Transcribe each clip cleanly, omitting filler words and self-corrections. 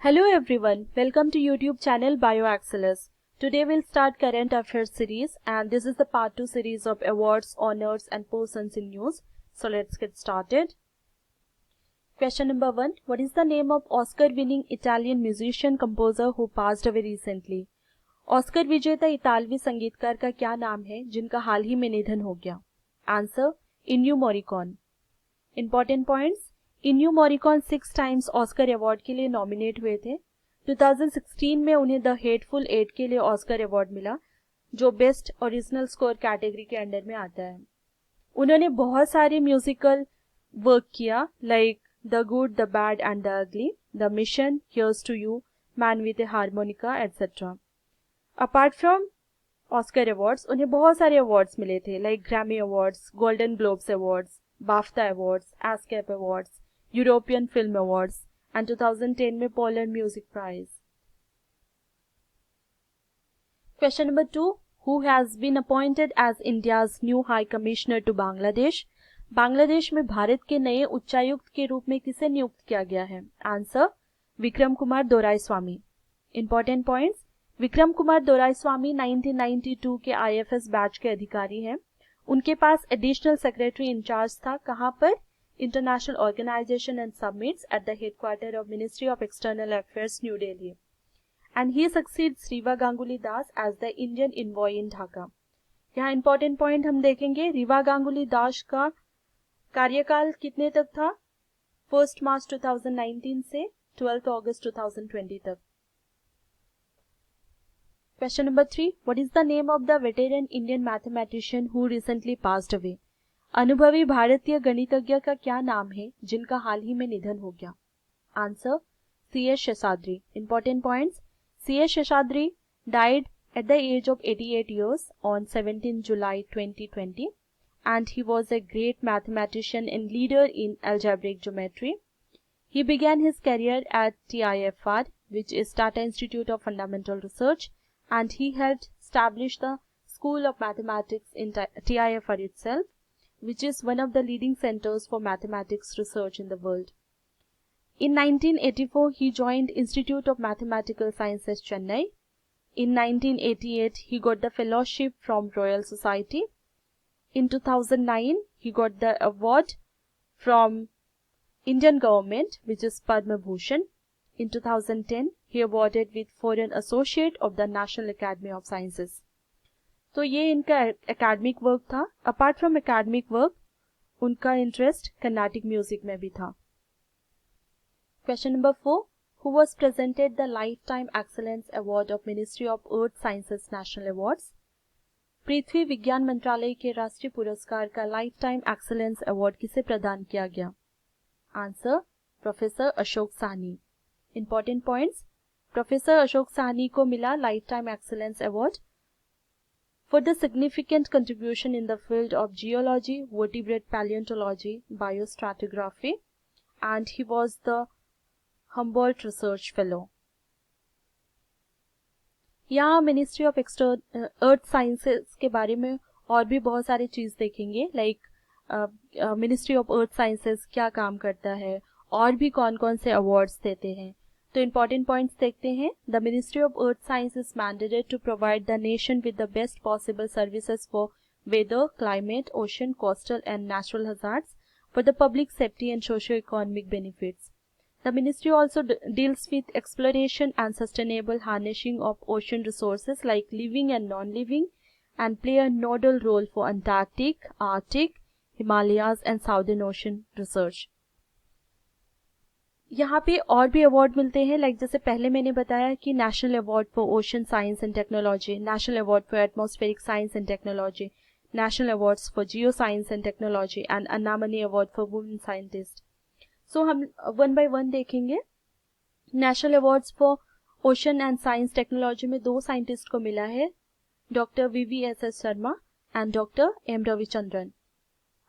Hello everyone, welcome to YouTube channel BioAxelis. Today we'll start current affairs series and this is the part 2 series of awards, honors and persons in news. So let's get started. Question number 1. What is the name of Oscar winning Italian musician composer who passed away recently? Oscar विजेता इतालवी संगीतकार का क्या नाम है जिनका हाल ही में निधन हो गया? Answer Ennio Morricone. Important points. Ennio Morricone 6 times Oscar award के लिए नॉमिनेट हुए थे. 2016 में उन्हें द हेटफुल एट के लिए ऑस्कर अवार्ड मिला जो बेस्ट ओरिजिनल स्कोर कैटेगरी के अंडर में आता है. उन्होंने बहुत सारे म्यूजिकल वर्क किया like the good, the bad and the ugly, the mission, here's to you, man with a harmonica etcetera. Apart from Oscar awards उन्हें बहुत सारे अवार्ड्स मिले थे like Grammy awards, golden globes awards, BAFTA awards, ASCAP awards, European film awards and 2010 में polar music prize. Question number 2. Who has been appointed as India's new high commissioner to Bangladesh? Bangladesh में भारत के नए उच्चायुक्त के रूप में किसे नियुक्त किया गया है? Answer Vikram Kumar Doraiswamy. Important points. Vikram Kumar Doraiswamy 1992 के आईएफएस बैच के अधिकारी हैं. उनके पास एडिशनल सेक्रेटरी इंचार्ज था. कहां पर? International organisation and summits at the headquarter of ministry of external affairs, new Delhi. And he succeeds Riva Ganguly Das as the Indian envoy in Dhaka. यहाँ इंपॉर्टेंट पॉइंट हम देखेंगे. रीवा गांगुली दास का कार्यकाल कितने तक था? 1 मार्च 2019 से 12 अगस्त 2020 तक. Question number 3. What is the name of the veteran Indian mathematician who recently passed away? अनुभवी भारतीय गणितज्ञ का क्या नाम है जिनका हाल ही में निधन हो गया? Answer C.S. Seshadri. Important points. C.S. Seshadri died at the age of 88 years on 17 July 2020 and he was a great mathematician and leader in algebraic geometry. He began his career at TIFR, which is Tata Institute of Fundamental Research, and he helped establish the School of Mathematics in TIFR itself, which is one of the leading centers for mathematics research in the world. In 1984, he joined Institute of Mathematical Sciences, Chennai. In 1988, he got the fellowship from Royal Society. In 2009, he got the award from Indian government, which is Padma Bhushan. In 2010, he awarded with Foreign Associate of the National Academy of Sciences. तो ये इनका academic work था. Apart from academic work उनका interest Carnatic music में भी था. Question number 4. Who was presented the Lifetime Excellence Award of Ministry of Earth Sciences National Awards? पृथ्वी विज्ञान मंत्रालय के राष्ट्रीय पुरस्कार का लाइफ टाइम एक्सेलेंस अवार्ड किसे प्रदान किया गया? Answer professor Ashok Sahni. Important points. Professor Ashok Sahni को मिला lifetime excellence award for the significant contribution in the field of geology, vertebrate palaeontology, biostratigraphy and he was the Humboldt research fellow. यहाँ ministry of earth sciences के बारे में और भी बहुत सारी चीज देखेंगे like ministry of earth sciences क्या काम करता है और भी कौन कौन से अवार्ड्स देते हैं. तो इंपॉर्टेंट पॉइंट्स देखते हैं. The ministry of earth science is mandated to provide the nation with the best possible services for weather, climate, ocean, coastal and natural hazards for the public safety and socio economic benefits. The ministry also deals with exploration and sustainable harnessing of ocean resources like living and non-living and play a nodal role for Antarctic, Arctic, Himalayas and Southern Ocean research. यहाँ पे और भी award मिलते हैं like जैसे पहले मैंने बताया कि national award for ocean science and technology, national award for atmospheric science and technology, national awards for geo science and technology and Anna Mani award for women scientist. So हम वन बाय वन देखेंगे. National awards for ocean and science technology में 2 scientist को मिला है, doctor VVSS Sharma and doctor M Ravichandran.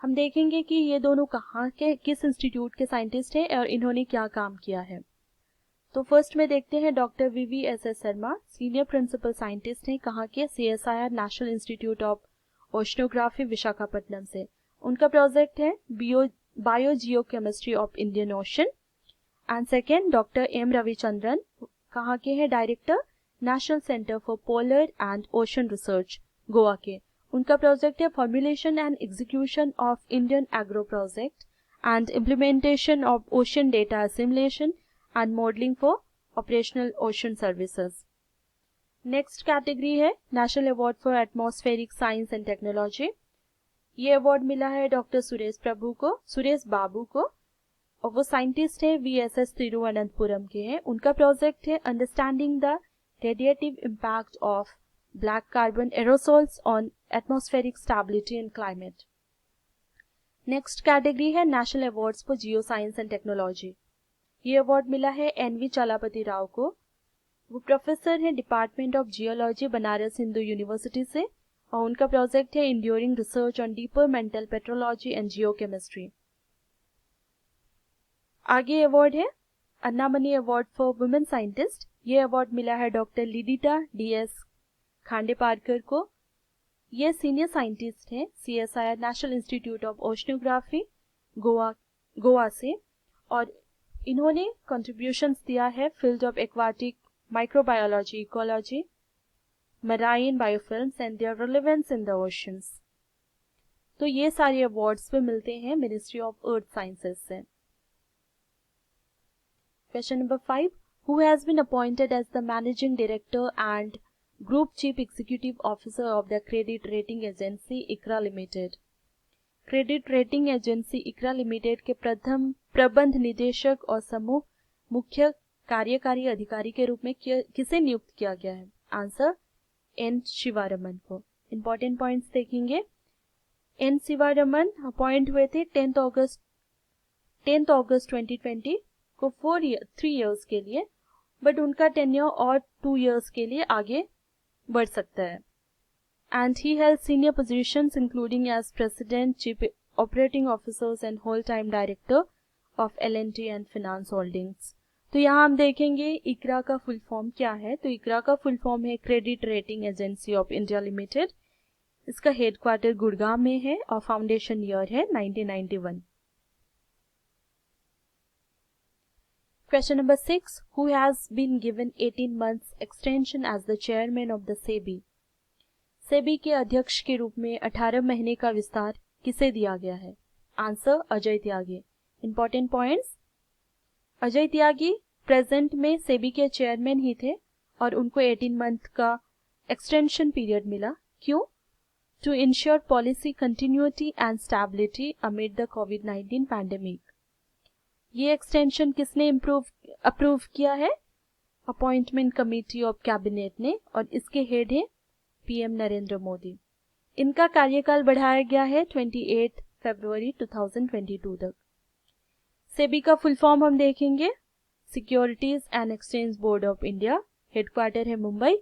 हम देखेंगे कि ये दोनों कहाँ के किस इंस्टीट्यूट के साइंटिस्ट हैं और इन्होंने क्या काम किया है. तो फर्स्ट में देखते हैं doctor VVSS Sharma senior principal scientist हैं कहाँ के? CSIR national institute of oceanography Visakhapatnam से. उनका प्रोजेक्ट है biogeochemistry of Indian ocean and second doctor M Ravichandran, कहाँ के हैं director, national centre for polar and ocean research, Goa के। उनका प्रोजेक्ट है formulation and execution of Indian एग्रो project and implementation of ocean data assimilation and modelling for operational ocean services. Next category है national award for atmospheric science and technology. ये award मिला है doctor Suresh Babu को, और वो साइंटिस्ट है VSS तिरुवनंतपुरम के हैं। उनका प्रोजेक्ट है understanding the radiative impact of black carbon aerosols on atmospheric stability and climate. Next category है national awards for geo science and technology. ये अवार्ड मिला है NV चलापति राव को, वो प्रोफेसर हैं department of geology Banaras Hindu university से, और उनका प्रोजेक्ट है enduring research on deeper mantle petrology and geochemistry. आगे अवार्ड है Anna Mani award for women scientist. ये अवार्ड मिला है डॉक्टर लिडिटा DS खांडेपारकर को। ये सीनियर साइंटिस्ट हैं CSIR national institute of oceanography Goa से, और इन्होंने कंट्रीब्यूशंस दिया है field of aquatic microbiology, ecology, marine biofilms and their relevance in the oceans. तो ये सारे अवार्ड्स पे मिलते हैं मिनिस्ट्री ऑफ अर्थ साइंसेज से। Question number 5, who has been appointed as the managing director and group chief executive officer of the credit rating agency ICRA limited. Credit rating agency ICRA limited के प्रथम प्रबंध निदेशक और समूह मुख्य कार्यकारी अधिकारी के रूप में किसे नियुक्त किया गया है? आंसर N शिवारमन को। इंपॉर्टेंट पॉइंट्स देखेंगे। N शिवारमन अपॉइंट हुए थे 10 अगस्त 2020 को 3 इयर्स के लिए, बट उनका टेन्योर और 2 इयर्स के लिए आगे बढ़ सकता है। And he held senior positions including as president, chief operating officers and whole time director of L&T and finance holdings. तो यहाँ हम देखेंगे इक्रा का फुल फॉर्म क्या है। तो इक्रा का फुल फॉर्म है credit rating agency of India limited. इसका हेडक्वार्टर गुड़गांव में है और फाउंडेशन ईयर है 1991। Question number 6, who has been given 18 months extension as the chairman of the SEBI. SEBI के अध्यक्ष के रूप में 18 महीने का विस्तार किसे दिया गया है? Answer Ajay Tyagi. Important points, Ajay Tyagi present में सेबी के चेयरमैन ही थे और उनको 18 मंथ का एक्सटेंशन पीरियड मिला। क्यों? To ensure policy continuity and stability amid the कोविड-19 पैंडेमिक। ये एक्सटेंशन किसने अप्रूव किया है? अपॉइंटमेंट कमेटी ऑफ कैबिनेट ने, और इसके हेड है PM नरेंद्र मोदी। इनका कार्यकाल बढ़ाया गया है 28 फरवरी 2022 तक। सेबी का फुल फॉर्म हम देखेंगे, securities and exchange board of India. Headquarter है Mumbai.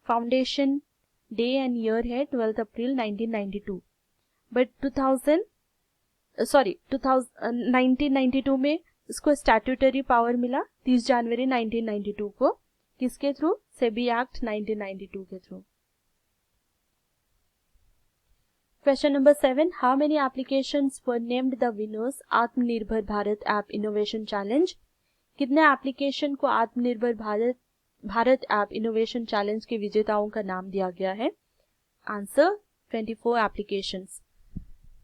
Foundation day and year है 12 अप्रैल 1992। बट 1992 में इसको स्टैट्यूटरी पावर मिला 30 जनवरी 1992 को। किसके थ्रू? सेबी एक्ट 1992 के through. Question number 7, how many applications were named the winners आत्मनिर्भर भारत ऐप इनोवेशन चैलेंज। कितने एप्लीकेशन को आत्मनिर्भर भारत ऐप इनोवेशन चैलेंज के विजेताओं का नाम दिया गया है? Answer 24 applications.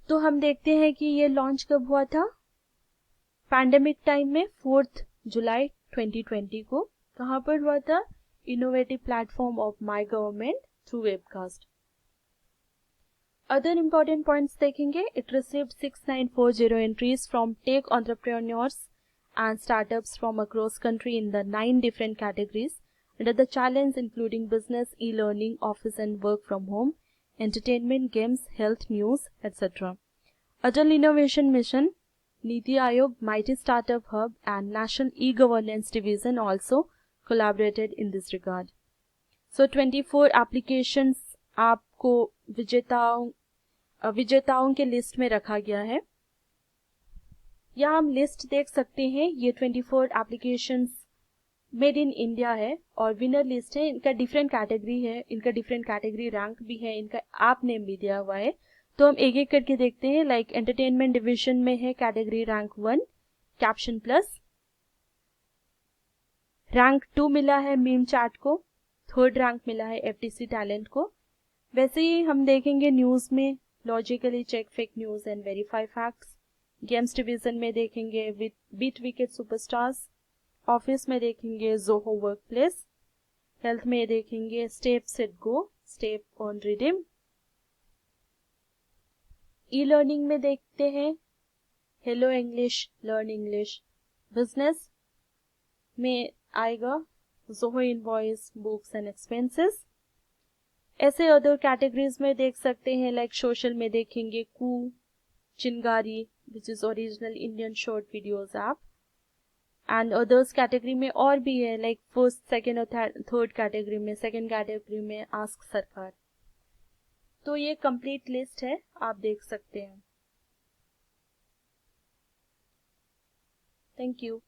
तो हम देखते हैं कि ये लॉन्च कब हुआ था। पैंडेमिक टाइम में 4 जुलाई 2020 को। कहाँ पर हुआ था? Innovative platform of my government through webcast. Other important points देखेंगे। It received 6940 entries from tech entrepreneurs and startups from across country in the 9 different categories under the challenge including business, e-learning, office and work from home, entertainment, games, health, news, etc. Atal Innovation Mission, Niti Aayog, Mighty Startup Hub and National E-Governance Division also collaborated in this regard. So 24 applications आपको विजेताओं के list में रखा गया है। यहाँ हम list देख सकते हैं। ये 24 एप्लीकेशंस मेड इन इंडिया है और विनर लिस्ट है। इनका डिफरेंट कैटेगरी है, इनका डिफरेंट कैटेगरी रैंक भी है, इनका ऐप नेम भी दिया हुआ है। तो हम एक एक करके देखते हैं। लाइक एंटरटेनमेंट डिवीजन में है category rank 1 caption plus, rank 2 मिला है मीम चैट को, थर्ड रैंक मिला है एफटीसी टैलेंट को। वैसे ही हम देखेंगे न्यूज़ में logically check fake news and verify facts, games division में देखेंगे बीट विकेट सुपरस्टार्स, ऑफिस में देखेंगे जोहो वर्क प्लेस, हेल्थ में देखेंगे step set go, step on redeem, e learning में देखते हैं hello English, learn English, business में आएगा Zoho invoice, books and expenses. ऐसे अदर कैटेगरीज में देख सकते हैं लाइक सोशल में देखेंगे कू, चिंगारी which is original Indian short videos app, and others category में और भी है लाइक फर्स्ट, सेकेंड और थर्ड कैटेगरी में, सेकेंड कैटेगरी में आस्क सरकार। तो ये कंप्लीट लिस्ट है, आप देख सकते हैं। Thank you.